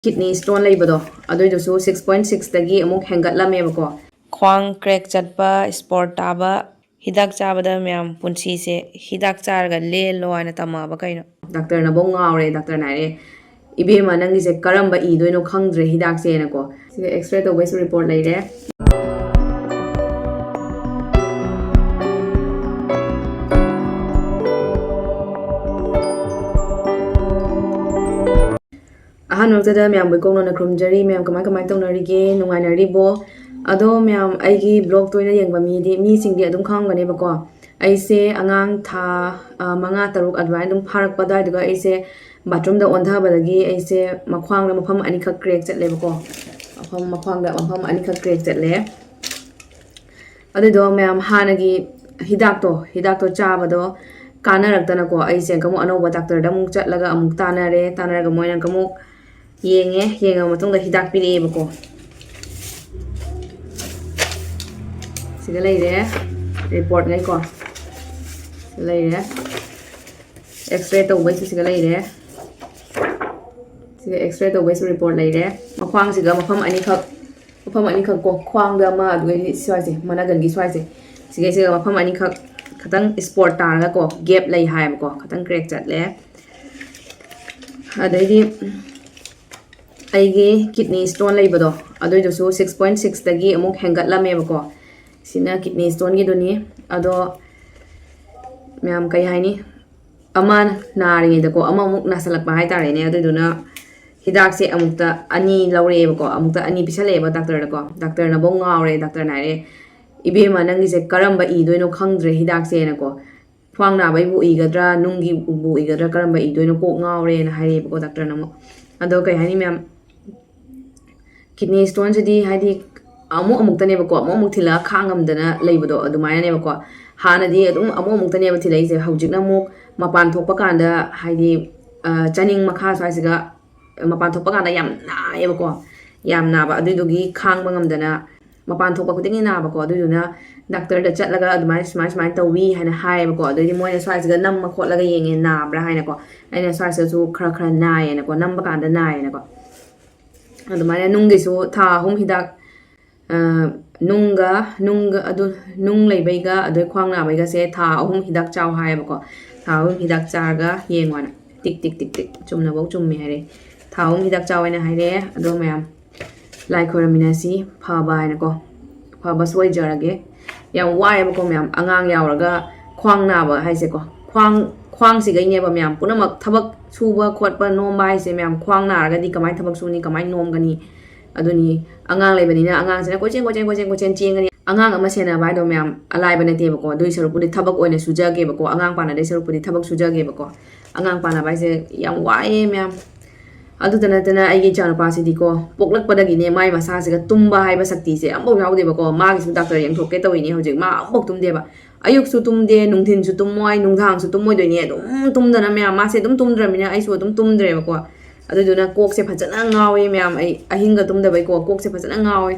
kidney stone leibado adoidosu 6.6 dagi amuk hengatlamebako khwang crack chatpa sport taba hidak chabada myam punsi se hidak charga lelo ana tamaba kaino doctor na bong ngawre doctor na re ibema nangi se karamba I doino khangdre hidak se na ko x-ray to west report leire ahan wakta myam boy kongno na krumjari myam kamai tonarige nungainaribo ado myam aigi blog toina yengba mi singdi adum khangane bako aise angang tha manga taruk adwai dum pharak padai duga aise bathroom da ondha badagi aise makhwang da mafam ani khak crack chatle bako makhwang da mafam ani khak crack chatle ado do myam hanagi hidak to chabado kanaraktana ko aise kamu anoba doctor da muk chatlaga amuk tanaraga moina kamu yenga matungda hidak piri bako siga leire report ngai ko leire x-ray to wai siga leire siga x-ray to wai report leire makhwang siga mafam ani khak ko khwang da ma adui swai managan gi swai siga mafam ani khak khatang sport targa ko gap lei hai ko khatang crack chat le adaidi aigi kidney stone leibado adoidosu 6.6 dagi amuk hengatlamebako sina kidney stone gi doni ado myam kai haini aman naringi dako amamuk nasalakpa hai tare ne aduduna hidak se amukta ani lawrebako amukta ani pisaleba doctor na bong ngawre doctor na re ibema nangi se karamba I doino khangdre hidak se na ko phwang na bai bu igadra nungi bu igadra karamba I doino ko ngawre na hairebako doctor na mo ado kai haini myam kidney stone jadi haidi amuk tane bako amuk thila khangamdana leibado adumaya ne bako hanadi adum amuk tane ba thilai se haujikna muk mapan thokpa kanda haidi chaning makha saisiga mapan thokpa kanda yam nae bako yam na ba adudugi khangba ngamdana mapan thokpa kudingi na bako aduduna doctor da chatlaga adumai smai tawi hana hai bako adudi moina saisiga namma khotlaga yenge na bra haina ko aina saisa su khra nae na ko namba kanda nae na ko adumai nungi su tha hum hidak nunga adu nung leibaiga adu khwang na baiga se tha ahum hidak chaw hai bako tha ahum hidak charga yengwana tik chumna bok chummi hare tha ahum hidak chaw ina haire adu mayam lai khoramina si phaba ina ko phaba soi jarage yam wai bako mayam angang yauraga khwang na ba haise ko khwang si gai ne ba mayam punamak thabak suba khotpa nom bai se mayam khwang na raga di kamai thabak suni kamai nom gani aduni angang lebanina angang sena kochen chengani angang ama sena bai do myam alai bane te bako dui saru pudi thabak oine sujage bako angang pana de saru pudi thabak sujage bako angang pana bai se yam wae myam adu tana aigi chanu pasi diko poklak padagi ne mai masa se ga tumba haiba sakti se ambo yaude bako ma gi su doctor yang thokke tawini hojik ma ambo tumde ba ayuk su tumde nungthin su tummoi nungthang su tummoi doine tumdana myam ma se tumdramina ai su tumdre bako aduduna kok se phajana ngawi myam ai ahinga tumda bai ko kok se phajana ngawi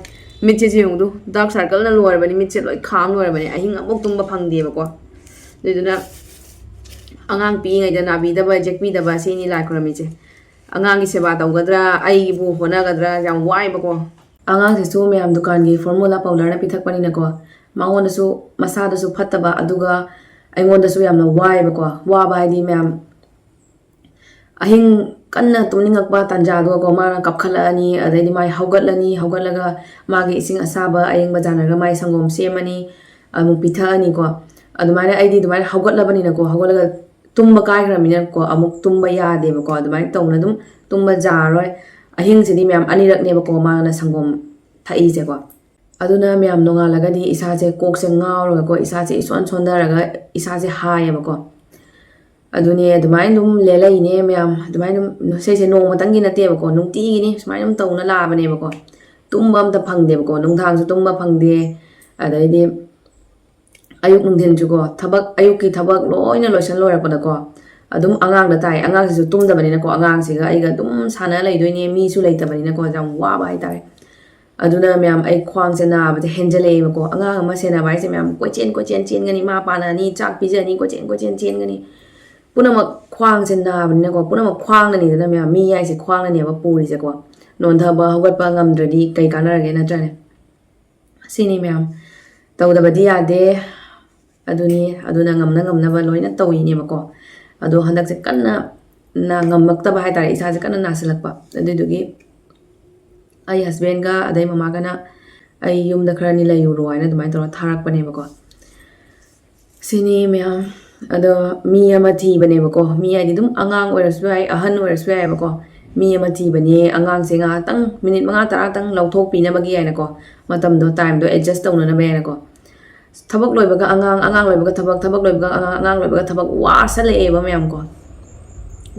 mitche jingdu dark circle na lor bani mitche loi kham lor bani ahinga bok tumba phangde bako aduduna angang pi ngai dana bi da ba jek pi da ba sini la krami che angang gi seba tawgadra ai bu hona gadra jam wai bako angang se su myam dukan gi formula powder na pithak pani na ko mangon su masa da su phattaba aduga aingon da su yam na wai bako wa bai di myam ahing kanna tumningakba tanja do ko mana kapkhalani adai mai haugatlaga magi ising asaba ayeng bajanaga mai sangom semani amu pithani ko adumai aidi dumai haugatlabani na ko haugalaga tumba kai gramina ko amuk tumba ya de ko adumai tawna dum tumba jaroi ahing sidi myam anirak ne ko mana sangom thai je ko aduna myam nonga lagadi isa je kok se ngawra ko isa je ison sondaraga isa je haye ko aduni adumai dum lelai ne myam adumai dum se no matangi na te bako nungti ni smai dum tawna la bane bako tumbam ta phangde bako nungthang su tumba phangde adai de ayuk nungthin ju ko thabak ayuk ki thabak loina loisan loira pada ko adum angang da tai angang su tumda bane na ko angang se ga aiga dum sana lai doi ne mi su lai ta bane na ko jam wa bai tare aduna myam ai khwang se na ba de henjale bako angang ama se na bai se myam ko chen gani ma pa na ni chak pi je ni ko chen gani punamak khwang se na bane ko punamak khwang na ni da myam mi ai se khwang na ni ba puri se ko ꯅꯣꯟꯊꯕ ꯍꯧꯒꯠꯄ ꯉꯝꯗ꯭ꯔꯗꯤ ꯀꯩ ꯀꯥꯟꯅꯔꯒꯦ ꯅꯠꯇ꯭ꯔꯅꯦ ꯁꯤꯅꯤ ꯃꯌꯥꯝ ꯇꯧꯗꯕꯗꯤ ꯌꯥꯗꯦ ꯑꯗꯨꯅ ꯉꯝꯅꯕ ꯂꯣꯏꯅ ꯇꯧꯏꯅꯦꯕꯀꯣ ꯑꯗꯣ ꯍꯟꯗꯛꯁꯦ ꯀꯟꯅ ꯉꯝꯃꯛꯇꯕ ꯍꯥꯏꯇꯥꯔꯦ ꯏꯁꯥꯁꯦ ꯀꯟꯅ ꯅꯥꯁꯤꯜꯂꯛꯄ ꯑꯗꯨꯗꯨꯒꯤ ꯑꯩ ꯍꯁꯕꯦꯟꯒ ꯑꯗꯩ ꯃꯃꯥꯒꯅ ꯑꯩ ꯌꯨꯝꯗ ꯈꯔꯅꯤ ꯂꯩꯔꯨꯔꯣ ꯍꯥꯏꯅ ꯑꯗꯨꯃꯥꯏꯅ ꯇꯧꯔ ꯊꯥꯔꯛꯄꯅꯦꯕꯀோ ꯁꯤꯅꯤ ꯃꯌꯥꯝ ꯑꯗꯣ ꯃꯤ ꯑꯃ ꯊꯤꯕꯅꯦꯕꯀꯣ ꯃꯤ ꯍꯥꯏꯗꯤ ꯑꯗꯨꯝ ꯑꯉꯥꯡ ꯑꯣꯏꯔꯁꯨ ꯌꯥꯏ ꯑꯍꯟ ꯑꯣꯏꯔꯁꯨ ꯌꯥꯏꯕꯀꯣ ꯃꯤ ꯑꯃ ꯊꯤꯕꯅꯦ ꯑꯉꯥꯡꯁꯦ ꯉꯥꯏꯍꯥꯛꯇꯪ ꯃꯤꯅꯤꯠ 5-10ꯇꯪ ꯂꯧꯊꯣꯛꯄꯤꯅꯕꯒꯤ ꯍꯥꯏꯅꯀꯣ ꯃꯇꯝꯗꯣ ꯇꯥꯏꯝꯗꯣ ꯑꯦꯗꯖꯁט ꯇꯧꯅꯅꯕ ꯍꯥꯏꯅꯀꯣ ꯊꯕꯛ ꯂꯣꯏꯕꯒ ꯑꯉꯥꯡ ꯂꯣꯏꯕꯒ ꯊꯕꯛ ꯂꯣꯏꯕꯒ ꯑꯉꯥꯡ ꯂꯣꯏꯕꯒ ꯊꯕꯛ ꯋꯥꯁꯜꯂꯛꯑꯦꯕ ꯃꯌꯥꯝ ꯀꯣ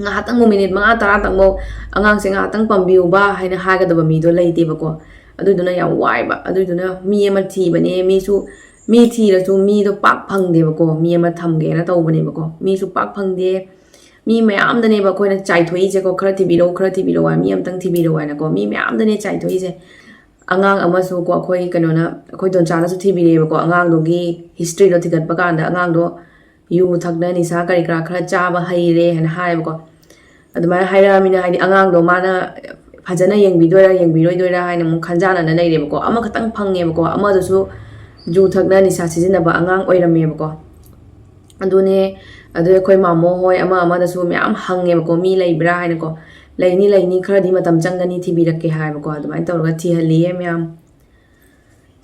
ngahatang minute mga taratang mo angang sing ngahatang pambiu ba haina hagadaba mido leiteba ko aduduna yam wai ba aduduna mi ama thibane mi thirasu mi do pak phangdeba ko mi ama thamge na tawbane ba ko mi su pak phangde mi mayam dane ba ko na chai thoi je ko khara thibiro mi amtang thibiro na ko mi mayam dane chai thoi je angang amasu ko khoi kanona khoi don chana su thibire ba ko angang do gi history do thigat ba kanda angang do yu thakna ni sa kari kra khara chaba haire han hai ba ko adumai haira mina haidi angang do mana phajana yengbiroi doira haina mu khanjana na leire ba ko ama khatang phange ba ko ama do su ju thakna ni sa sijina ba angang oirame ba ko adune adu khoi mamo hoi ama da su myam hange ba ko mi leibra haina ko leini khara di matam changani thibirakke hai ba ko adumai tawra thi hali myam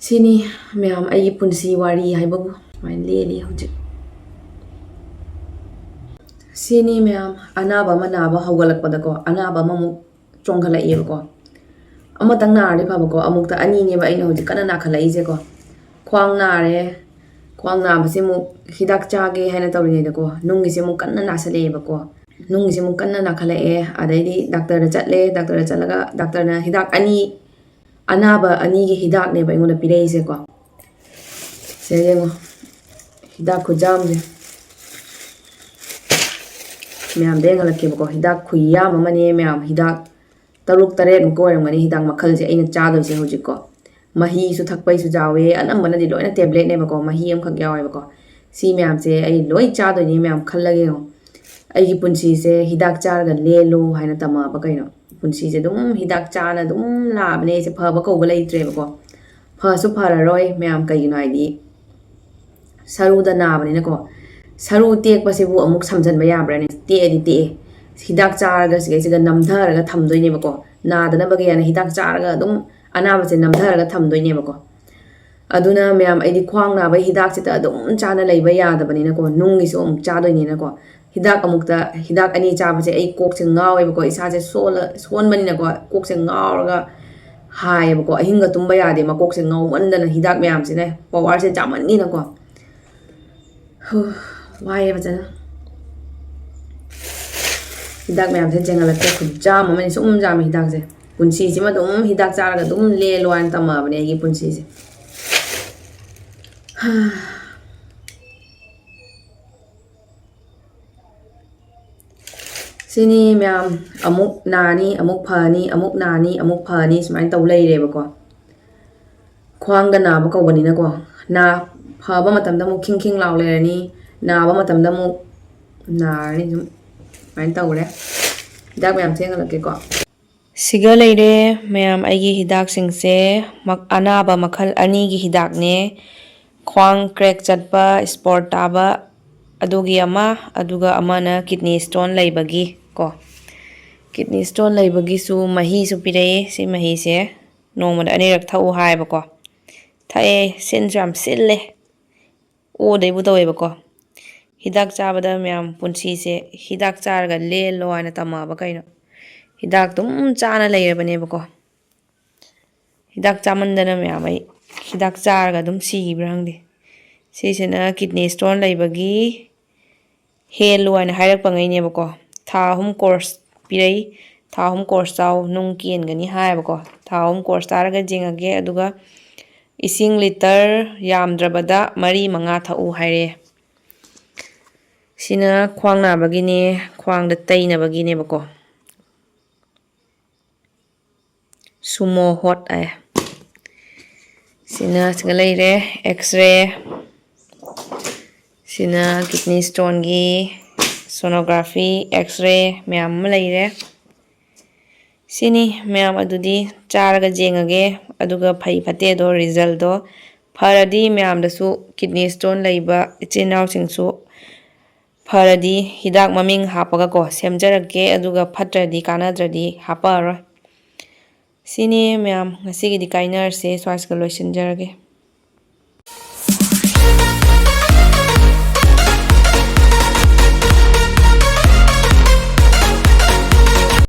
sini myam ai punsi wari hai ba bu mai leli hujik sini myam anaba manaba hawgalakpada ko anaba mamu chongkhalai ko amatang naare phaba ko amukta ani ne ba aina hujik kana nakhalai je ko khwang naare khwang na base mu hidak chage haina tawri ne ko nungi se mu kanna nasale ba ko nungi se mu kanna nakhalae adaidi doctor da chalaga doctor na hidak ani anaba ani ge hidak ne ba ingona pirei se ko se ngo hidak khujam je myam de ngalake ba ko hidak khuyam amane myam hidak taruk taret mu ko ramani hidak makhal je aina cha do se hujik ko mahi su thakpai su jawe anambana di loina tablet ne ba ko mahi am khak yawe ba ko si myam se ai loi cha do ni myam khallage ngo ai gi punsi se hidak char ga lelo haina tama ba kaino punsi se dum hidak chana dum la bne se pha ba ko ba leitre ba ko pha su phara roi myam kai no ai di saru da na bani na ko saru tek pa se bu amuk samjan ba ya bra ne te hidak char ga se ga namthar ga thamdoi ne ba ko na da na ba ga ne hidak char ga dum anaba se namthar ga thamdoi ne ba ko aduna myam ai di khwang na ba hidak se ta dum chana leiba ya da bani na ko nungi so amuk cha doi ne na ko hidak amukta hidak ani cha ba se ai kok se ngawe ba ko isa se son bani na ko kok se ngaw ga hai ba ko ahinga tumba ya de ma kok se ngaw mandana hidak myam se ne power se chaman ni na ko wai ba jana hidak myam se jengal te khujam ma ni sum jam hidak se punsi si ma dum hidak char ga dum le loan tama bane gi punsi se sini myam amuk nani amuk phani amuk nani amuk phani smain taw leire ba ko khwang da na ba ko bani na ko na pha ba matam da mu king law le ni na ba matam da mu na ni jum main taw le hidak myam theng la ke ko siga leire myam ai gi hidak sing se mak anaba makhal ani gi hidak ne khwang crack chatpa sport taba adugi ama aduga amana kidney stone leibagi ko kidney stone leibagi su mahi su pirei si mahi se nongmada anirak thau hai ba ko thae sin jam sille o dei bu tawe ba ko hidak chabada myam punsi se hidak char ga le lo ana tama ba kaino hidak tum chana leire bane ba ko hidak chamandana myam ai hidak char ga dum si brangdi sisena kidney stone leibagi helu ana hairak pangai ne ba ko tha hum course pirei tha hum course chaw nung kien gani hai ba ko tha hum course taraga jingage aduga ising liter yamdrabada mari manga thau haire sina khwang na bagine khwang da taina bagine ba ko sumo hot ai sina leire x-ray sina kidney stone gi sonography x-ray myam leire ꯁꯤꯅꯤ ꯃꯌꯥꯝ ꯑꯗꯨꯗꯤ ꯆꯥꯔꯒ ꯌꯦꯡꯉꯒꯦ ꯑꯗꯨꯒ ꯐꯩ ꯐꯠꯇꯦꯗꯣ ꯔꯤꯖꯜꯗꯣ ꯐꯔꯗꯤ ꯃꯌꯥꯝꯗꯁꯨ kidney stone ꯂꯩꯕ ꯏꯆꯤꯟ ꯏꯅꯥꯎꯁꯤꯡꯁꯨ ꯐꯔꯗꯤ ꯍꯤꯗꯥꯛ ꯃꯃꯤꯡ ꯍꯥꯞꯄꯒꯀꯣ ꯁꯦꯝꯖꯔꯛꯀꯦ ꯑꯗꯨꯒ ꯐꯠꯇ꯭ꯔꯗꯤ ꯀꯥꯟꯅꯗ꯭ꯔꯗꯤ ꯍꯥꯞꯄꯛꯑꯔꯣꯏ ꯁꯤꯅꯤ ꯃꯌꯥꯝ ꯉꯁꯤꯒꯤꯗꯤ ꯀꯥꯏꯅꯔꯁꯦ ꯁ꯭ꯋꯥꯏꯁꯤꯒ ꯂꯣꯏꯁꯤꯟꯖꯔꯒꯦ